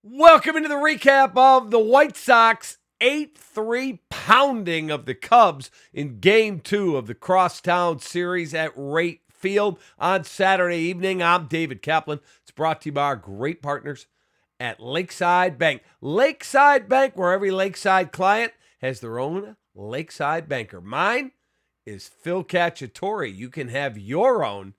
Welcome into the recap of the White Sox 8-3 pounding of the Cubs in Game 2 of the Crosstown Series at Rate Field on Saturday evening. I'm David Kaplan. It's brought to you by our great partners at Lakeside Bank. Lakeside Bank, where every Lakeside client has their own Lakeside banker. Mine is Phil Cacciatore. You can have your own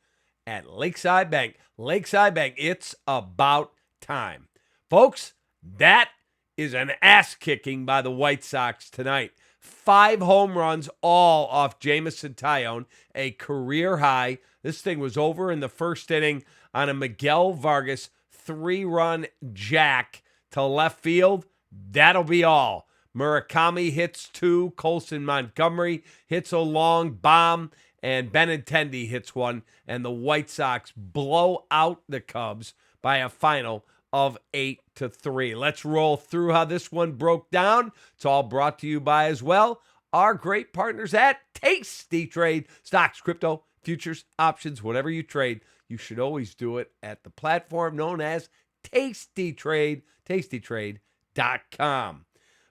at Lakeside Bank. Lakeside Bank, it's about time. Folks, that is an ass-kicking by the White Sox tonight. 5 home runs, all off Jameson Taillon, a career high. This thing was over in the first inning on a Miguel Vargas 3-run jack to left field. That'll be all. Murakami hits 2, Colson Montgomery hits a long bomb, and Benintendi hits 1, and the White Sox blow out the Cubs by a final of 8-3. Let's roll through how this one broke down. It's all brought to you by, as well, our great partners at Tasty Trade. Stocks, crypto, futures, options, whatever you trade, you should always do it at the platform known as Tasty Trade, tastytrade.com.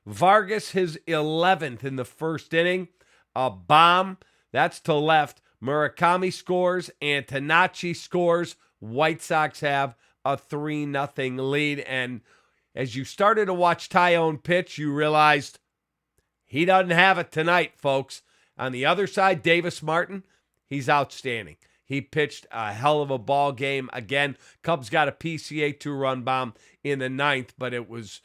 Vargas, his 11th in the first inning, a bomb. That's to left. Murakami scores. Antonacci scores. White Sox have a 3-0 lead. And as you started to watch Taillon pitch, you realized he doesn't have it tonight, folks. On the other side, Davis Martin, he's outstanding. He pitched a hell of a ball game. Again, Cubs got a PCA 2-run bomb in the 9th, but it was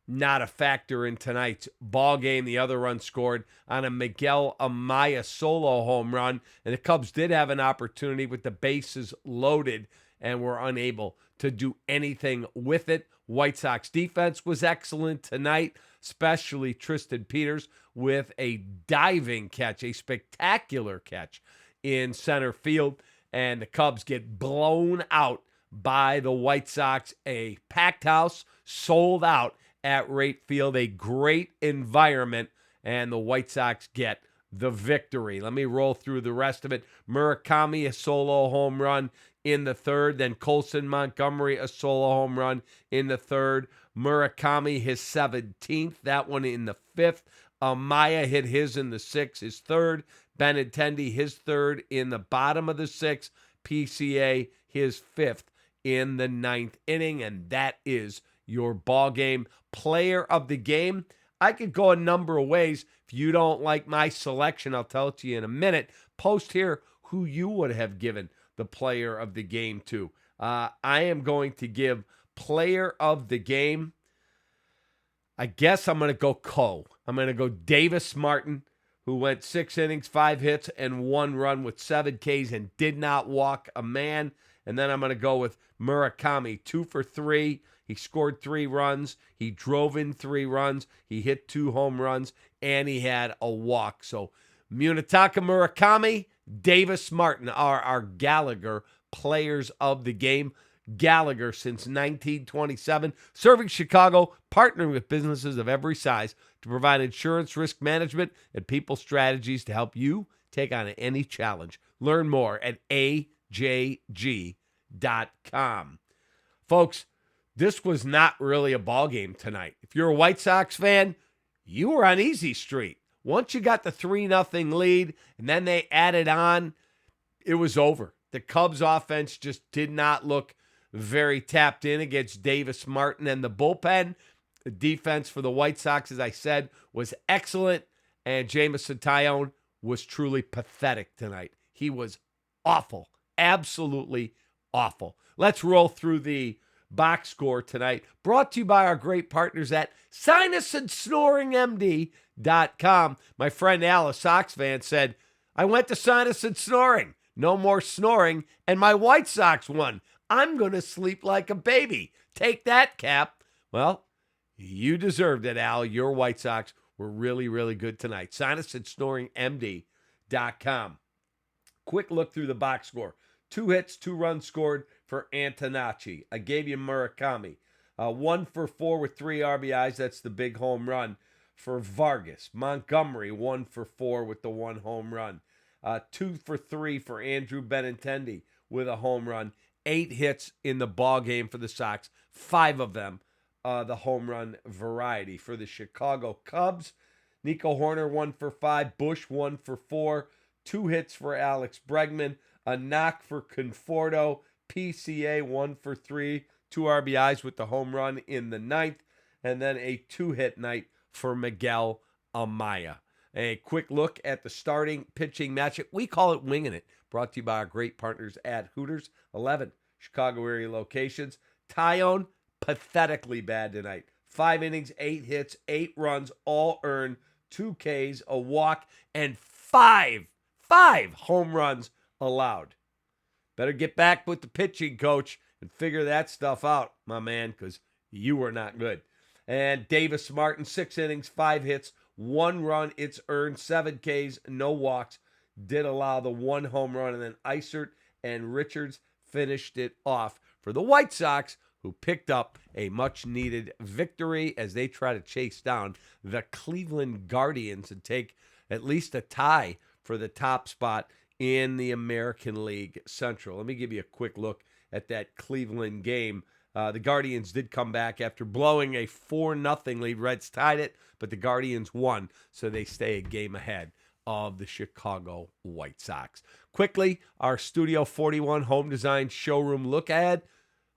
not a factor in tonight's ball game. The other run scored on a Miguel Amaya solo home run, and the Cubs did have an opportunity with the bases loaded and were unable to do anything with it. White Sox defense was excellent tonight, especially Tristan Peters with a diving catch, a spectacular catch in center field, and the Cubs get blown out by the White Sox. A packed house, sold out at Rate Field, a great environment, and the White Sox get the victory. Let me roll through the rest of it. Murakami, a solo home run in the 3rd. Then Colson Montgomery, a solo home run in the 3rd. Murakami, his 17th. That one in the 5th. Amaya hit his in the 6th, his 3rd. Benintendi, his 3rd in the bottom of the 6th. PCA, his 5th in the 9th inning. And that is your ball game. Player of the game, I could go a number of ways. If you don't like my selection, I'll tell it to you in a minute. Post here who you would have given the player of the game to. I am going to give player of the game, I guess I'm going to go I'm going to go Davis Martin, who went 6 innings, 5 hits, and 1 run with 7 Ks and did not walk a man. And then I'm going to go with Murakami, 2 for 3. He scored 3 runs. He drove in 3 runs. He hit 2 home runs, and he had a walk. So Munetaka Murakami, Davis Martin are our Gallagher players of the game. Gallagher since 1927, serving Chicago, partnering with businesses of every size to provide insurance risk management and people strategies to help you take on any challenge. Learn more at ajg.com. Folks, this was not really a ball game tonight. If you're a White Sox fan, you were on easy street. Once you got the 3-0 lead and then they added on, it was over. The Cubs offense just did not look very tapped in against Davis Martin and the bullpen. The defense for the White Sox, as I said, was excellent, and Jameson Taillon was truly pathetic tonight. He was awful, absolutely awful. Let's roll through the box score tonight, brought to you by our great partners at SinusandSnoringMD.com. My friend Al, a Sox fan, said, I went to Sinus and Snoring. No more snoring, and my White Sox won. I'm going to sleep like a baby. Take that, Cap. Well, you deserved it, Al. Your White Sox were really, really good tonight. SinusandSnoringMD.com. Quick look through the box score. 2 hits, 2 runs scored for Antonacci. I gave you Murakami. 1 for 4 with 3 RBIs. That's the big home run for Vargas. Montgomery, 1 for 4 with the 1 home run. 2 for 3 for Andrew Benintendi with a home run. 8 hits in the ball game for the Sox. 5 of them the home run variety. For the Chicago Cubs, Nico Horner 1 for 5, Bush 1 for 4, 2 hits for Alex Bregman, a knock for Conforto, PCA 1 for 3, 2 RBIs with the home run in the ninth, and then a 2-hit night for Miguel Amaya. A quick look at the starting pitching matchup. We call it Winging It, brought to you by our great partners at Hooters. 11 Chicago area locations. Tyone, pathetically bad tonight. 5 innings, 8 hits, 8 runs, all earned, 2 Ks, a walk, and five home runs allowed. Better get back with the pitching coach and figure that stuff out, my man, because you were not good. And Davis Martin, 6 innings, 5 hits, 1 run. It's earned, 7 Ks, no walks. Did allow the 1 home run, and then Isert and Richards finished it off for the White Sox, who picked up a much-needed victory as they try to chase down the Cleveland Guardians and take at least a tie for the top spot in the American League Central. Let me give you a quick look at that Cleveland game. The Guardians did come back after blowing a 4-0 lead. Reds tied it, but the Guardians won, so they stay a game ahead of the Chicago White Sox. Quickly, our Studio 41 home design showroom look ahead.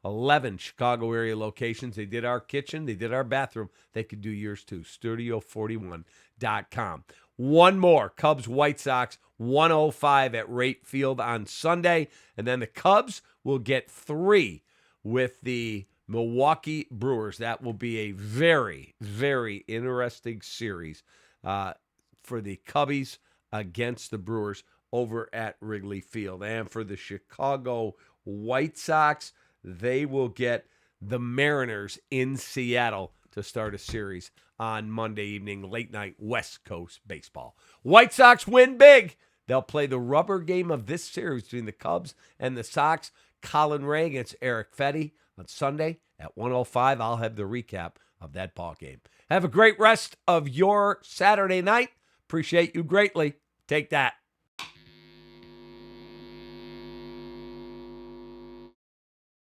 11 Chicago area locations. They did our kitchen. They did our bathroom. They could do yours too. Studio41.com. One more. Cubs White Sox 105 at Rate Field on Sunday. And then the Cubs will get 3 with the Milwaukee Brewers. That will be a very, very interesting series for the Cubbies against the Brewers over at Wrigley Field. And for the Chicago White Sox, they will get the Mariners in Seattle to start a series on Monday evening, late night West Coast baseball. White Sox win big. They'll play the rubber game of this series between the Cubs and the Sox. Colin Ray against Eric Fetty on Sunday at 1:05. I'll have the recap of that ball game. Have a great rest of your Saturday night. Appreciate you greatly. Take that.